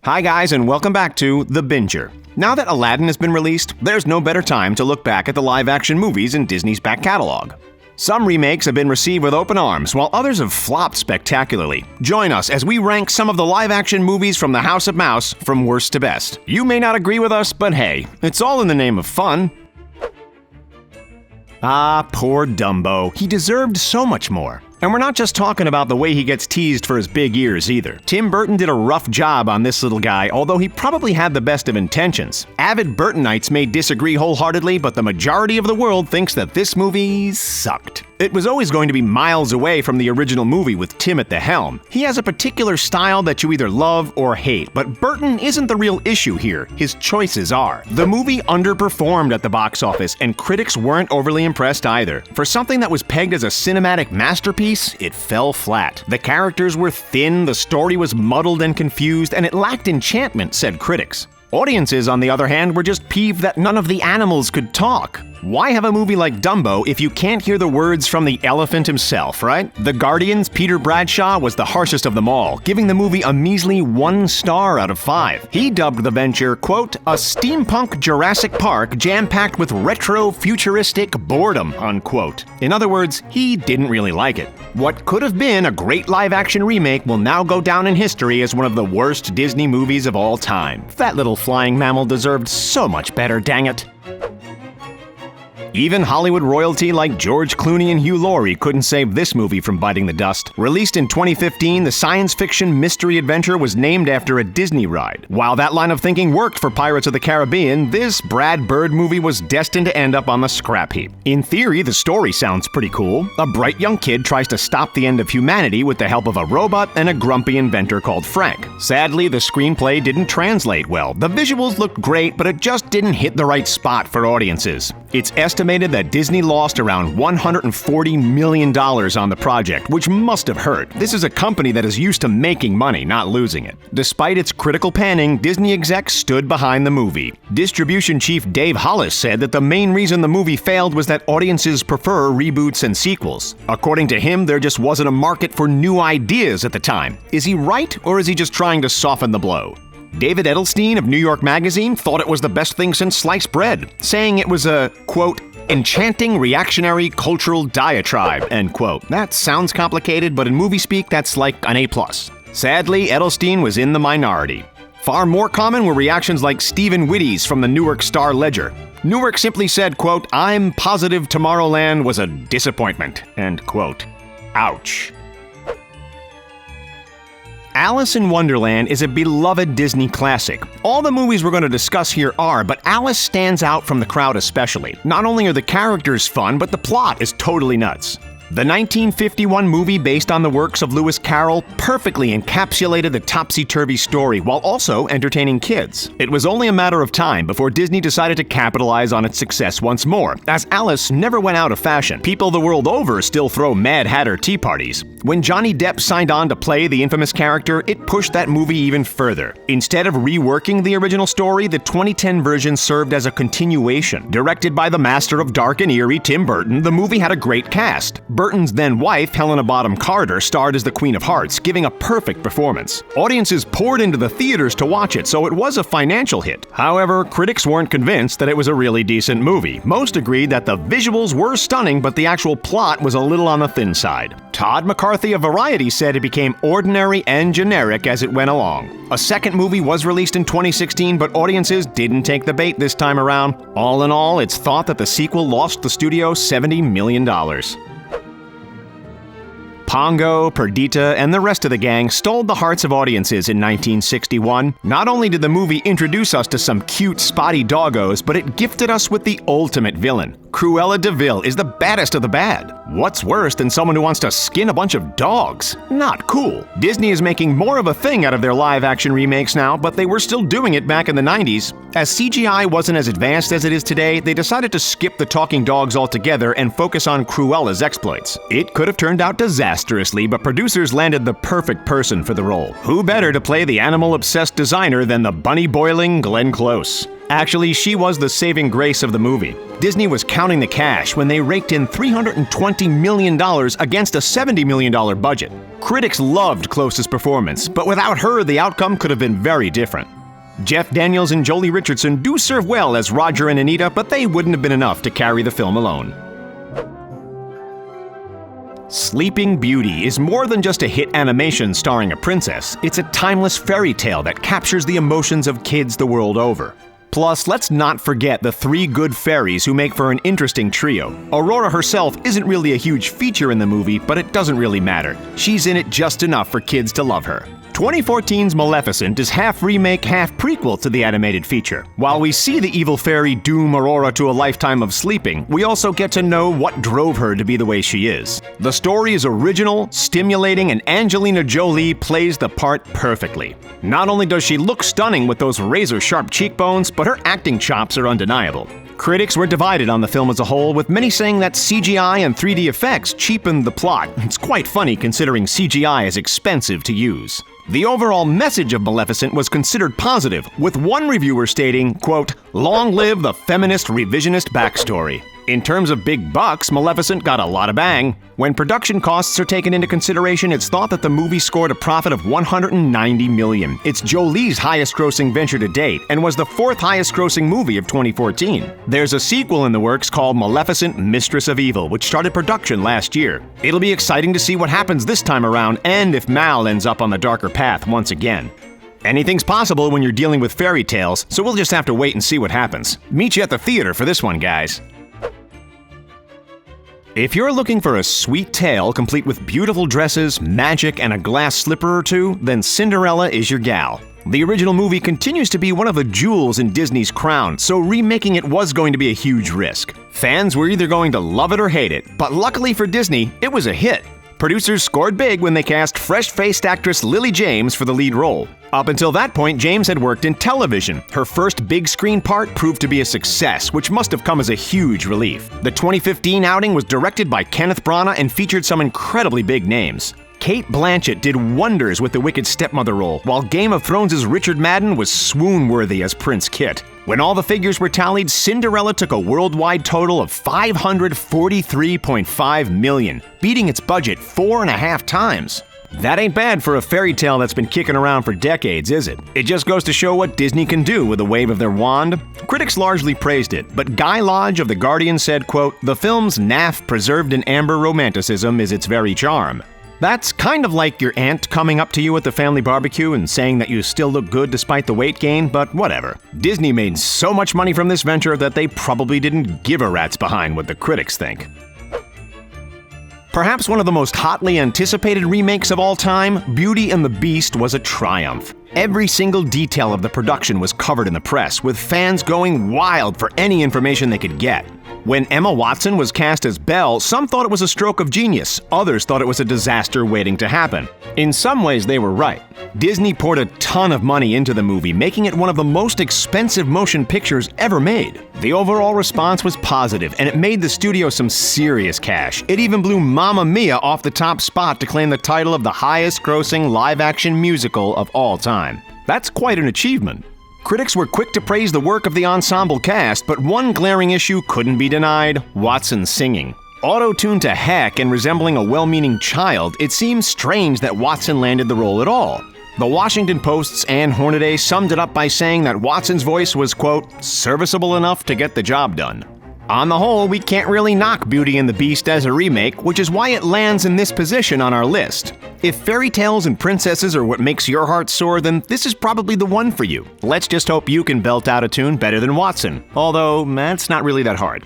Hi guys, and welcome back to The Binger. Now that Aladdin has been released, there's no better time to look back at the live-action movies in Disney's back catalog. Some remakes have been received with open arms, while others have flopped spectacularly. Join us as we rank some of the live-action movies from the House of Mouse from worst to best. You may not agree with us, but hey, it's all in the name of fun. Ah, poor Dumbo. He deserved so much more. And we're not just talking about the way he gets teased for his big ears either. Tim Burton did a rough job on this little guy, although he probably had the best of intentions. Avid Burtonites may disagree wholeheartedly, but the majority of the world thinks that this movie sucked. It was always going to be miles away from the original movie with Tim at the helm. He has a particular style that you either love or hate, but Burton isn't the real issue here. His choices are. The movie underperformed at the box office, and critics weren't overly impressed either. For something that was pegged as a cinematic masterpiece, it fell flat. The characters were thin, the story was muddled and confused, and it lacked enchantment, said critics. Audiences, on the other hand, were just peeved that none of the animals could talk. Why have a movie like Dumbo if you can't hear the words from the elephant himself, right? The Guardian's Peter Bradshaw was the harshest of them all, giving the movie a measly 1 star out of 5. He dubbed the venture, quote, a steampunk Jurassic Park jam-packed with retro-futuristic boredom, unquote. In other words, he didn't really like it. What could have been a great live-action remake will now go down in history as one of the worst Disney movies of all time. That little flying mammal deserved so much better, dang it. Even Hollywood royalty like George Clooney and Hugh Laurie couldn't save this movie from biting the dust. Released in 2015, the science fiction mystery adventure was named after a Disney ride. While that line of thinking worked for Pirates of the Caribbean, this Brad Bird movie was destined to end up on the scrap heap. In theory, the story sounds pretty cool. A bright young kid tries to stop the end of humanity with the help of a robot and a grumpy inventor called Frank. Sadly, the screenplay didn't translate well. The visuals looked great, but it just didn't hit the right spot for audiences. It's estimated that Disney lost around $140 million on the project, which must have hurt. This is a company that is used to making money, not losing it. Despite its critical panning, Disney execs stood behind the movie. Distribution chief Dave Hollis said that the main reason the movie failed was that audiences prefer reboots and sequels. According to him, there just wasn't a market for new ideas at the time. Is he right, or is he just trying to soften the blow? David Edelstein of New York Magazine thought it was the best thing since sliced bread, saying it was a, quote, enchanting reactionary cultural diatribe, end quote. That sounds complicated, but in movie speak, that's like an A+. Sadly, Edelstein was in the minority. Far more common were reactions like Stephen Whitty's from the Newark Star-Ledger. Newark simply said, quote, I'm positive Tomorrowland was a disappointment, end quote. Ouch. Alice in Wonderland is a beloved Disney classic. All the movies we're going to discuss here are, but Alice stands out from the crowd especially. Not only are the characters fun, but the plot is totally nuts. The 1951 movie, based on the works of Lewis Carroll, perfectly encapsulated the topsy-turvy story while also entertaining kids. It was only a matter of time before Disney decided to capitalize on its success once more, as Alice never went out of fashion. People the world over still throw Mad Hatter tea parties. When Johnny Depp signed on to play the infamous character, it pushed that movie even further. Instead of reworking the original story, the 2010 version served as a continuation. Directed by the master of dark and eerie, Tim Burton, the movie had a great cast. Burton's then-wife, Helena Bonham Carter, starred as the Queen of Hearts, giving a perfect performance. Audiences poured into the theaters to watch it, so it was a financial hit. However, critics weren't convinced that it was a really decent movie. Most agreed that the visuals were stunning, but the actual plot was a little on the thin side. Todd McCarthy of Variety said it became ordinary and generic as it went along. A second movie was released in 2016, but audiences didn't take the bait this time around. All in all, it's thought that the sequel lost the studio $70 million. Pongo, Perdita, and the rest of the gang stole the hearts of audiences in 1961. Not only did the movie introduce us to some cute, spotty doggos, but it gifted us with the ultimate villain. Cruella de Vil is the baddest of the bad. What's worse than someone who wants to skin a bunch of dogs? Not cool. Disney is making more of a thing out of their live-action remakes now, but they were still doing it back in the 90s. As CGI wasn't as advanced as it is today, they decided to skip the talking dogs altogether and focus on Cruella's exploits. It could have turned out disastrously, but producers landed the perfect person for the role. Who better to play the animal-obsessed designer than the bunny-boiling Glenn Close? Actually, she was the saving grace of the movie. Disney was counting the cash when they raked in $320 million against a $70 million budget. Critics loved Close's performance, but without her, the outcome could have been very different. Jeff Daniels and Jolie Richardson do serve well as Roger and Anita, but they wouldn't have been enough to carry the film alone. Sleeping Beauty is more than just a hit animation starring a princess. It's a timeless fairy tale that captures the emotions of kids the world over. Plus, let's not forget the three good fairies who make for an interesting trio. Aurora herself isn't really a huge feature in the movie, but it doesn't really matter. She's in it just enough for kids to love her. 2014's Maleficent is half remake, half prequel to the animated feature. While we see the evil fairy doom Aurora to a lifetime of sleeping, we also get to know what drove her to be the way she is. The story is original, stimulating, and Angelina Jolie plays the part perfectly. Not only does she look stunning with those razor-sharp cheekbones, but her acting chops are undeniable. Critics were divided on the film as a whole, with many saying that CGI and 3D effects cheapened the plot. It's quite funny considering CGI is expensive to use. The overall message of Maleficent was considered positive, with one reviewer stating, quote, "Long live the feminist revisionist backstory." In terms of big bucks, Maleficent got a lot of bang. When production costs are taken into consideration, it's thought that the movie scored a profit of $190 million. It's Jolie's highest-grossing venture to date, and was the fourth highest-grossing movie of 2014. There's a sequel in the works called Maleficent, Mistress of Evil, which started production last year. It'll be exciting to see what happens this time around, and if Mal ends up on the darker path once again. Anything's possible when you're dealing with fairy tales, so we'll just have to wait and see what happens. Meet you at the theater for this one, guys. If you're looking for a sweet tale complete with beautiful dresses, magic, and a glass slipper or two, then Cinderella is your gal. The original movie continues to be one of the jewels in Disney's crown, so remaking it was going to be a huge risk. Fans were either going to love it or hate it, but luckily for Disney, it was a hit. Producers scored big when they cast fresh-faced actress Lily James for the lead role. Up until that point, James had worked in television. Her first big screen part proved to be a success, which must have come as a huge relief. The 2015 outing was directed by Kenneth Branagh and featured some incredibly big names. Cate Blanchett did wonders with the wicked stepmother role, while Game of Thrones' Richard Madden was swoon-worthy as Prince Kit. When all the figures were tallied, Cinderella took a worldwide total of $543.5 million, beating its budget 4.5 times. That ain't bad for a fairy tale that's been kicking around for decades, is it? It just goes to show what Disney can do with a wave of their wand. Critics largely praised it, but Guy Lodge of The Guardian said, quote, "The film's naff preserved in amber romanticism is its very charm." That's kind of like your aunt coming up to you at the family barbecue and saying that you still look good despite the weight gain, but whatever. Disney made so much money from this venture that they probably didn't give a rat's behind what the critics think. Perhaps one of the most hotly anticipated remakes of all time, Beauty and the Beast was a triumph. Every single detail of the production was covered in the press, with fans going wild for any information they could get. When Emma Watson was cast as Belle, some thought it was a stroke of genius, others thought it was a disaster waiting to happen. In some ways, they were right. Disney poured a ton of money into the movie, making it one of the most expensive motion pictures ever made. The overall response was positive, and it made the studio some serious cash. It even blew Mamma Mia off the top spot to claim the title of the highest-grossing live-action musical of all time. That's quite an achievement. Critics were quick to praise the work of the ensemble cast, but one glaring issue couldn't be denied: Watson's singing. Auto-tuned to heck and resembling a well-meaning child, it seems strange that Watson landed the role at all. The Washington Post's Ann Hornaday summed it up by saying that Watson's voice was, quote, "serviceable enough to get the job done." On the whole, we can't really knock Beauty and the Beast as a remake, which is why it lands in this position on our list. If fairy tales and princesses are what makes your heart soar, then this is probably the one for you. Let's just hope you can belt out a tune better than Watson, although that's not really that hard.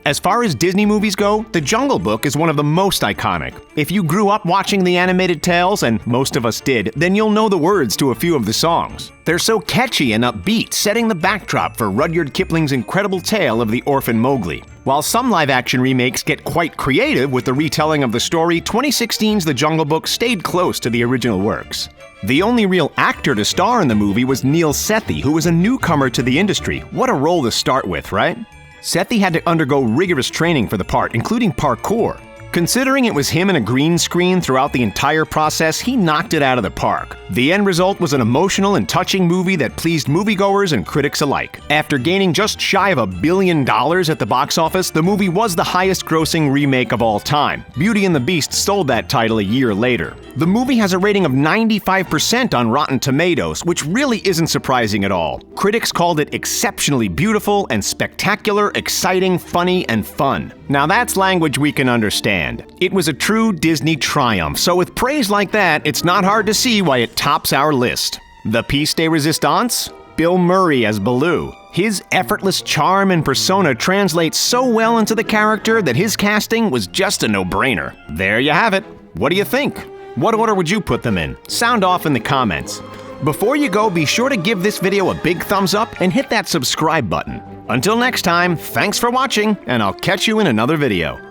As far as Disney movies go, The Jungle Book is one of the most iconic. If you grew up watching the animated tales, and most of us did, then you'll know the words to a few of the songs. They're so catchy and upbeat, setting the backdrop for Rudyard Kipling's incredible tale of the orphan Mowgli. While some live-action remakes get quite creative with the retelling of the story, 2016's The Jungle Book stayed close to the original works. The only real actor to star in the movie was Neil Sethi, who was a newcomer to the industry. What a role to start with, right? Sethi had to undergo rigorous training for the part, including parkour. Considering it was him and a green screen throughout the entire process, he knocked it out of the park. The end result was an emotional and touching movie that pleased moviegoers and critics alike. After gaining just shy of $1 billion at the box office, the movie was the highest-grossing remake of all time. Beauty and the Beast stole that title a year later. The movie has a rating of 95% on Rotten Tomatoes, which really isn't surprising at all. Critics called it exceptionally beautiful and spectacular, exciting, funny, and fun. Now that's language we can understand. It was a true Disney triumph, so with praise like that, it's not hard to see why it tops our list. The piece de resistance? Bill Murray as Baloo. His effortless charm and persona translates so well into the character that his casting was just a no-brainer. There you have it. What do you think? What order would you put them in? Sound off in the comments. Before you go, be sure to give this video a big thumbs up and hit that subscribe button. Until next time, thanks for watching, and I'll catch you in another video.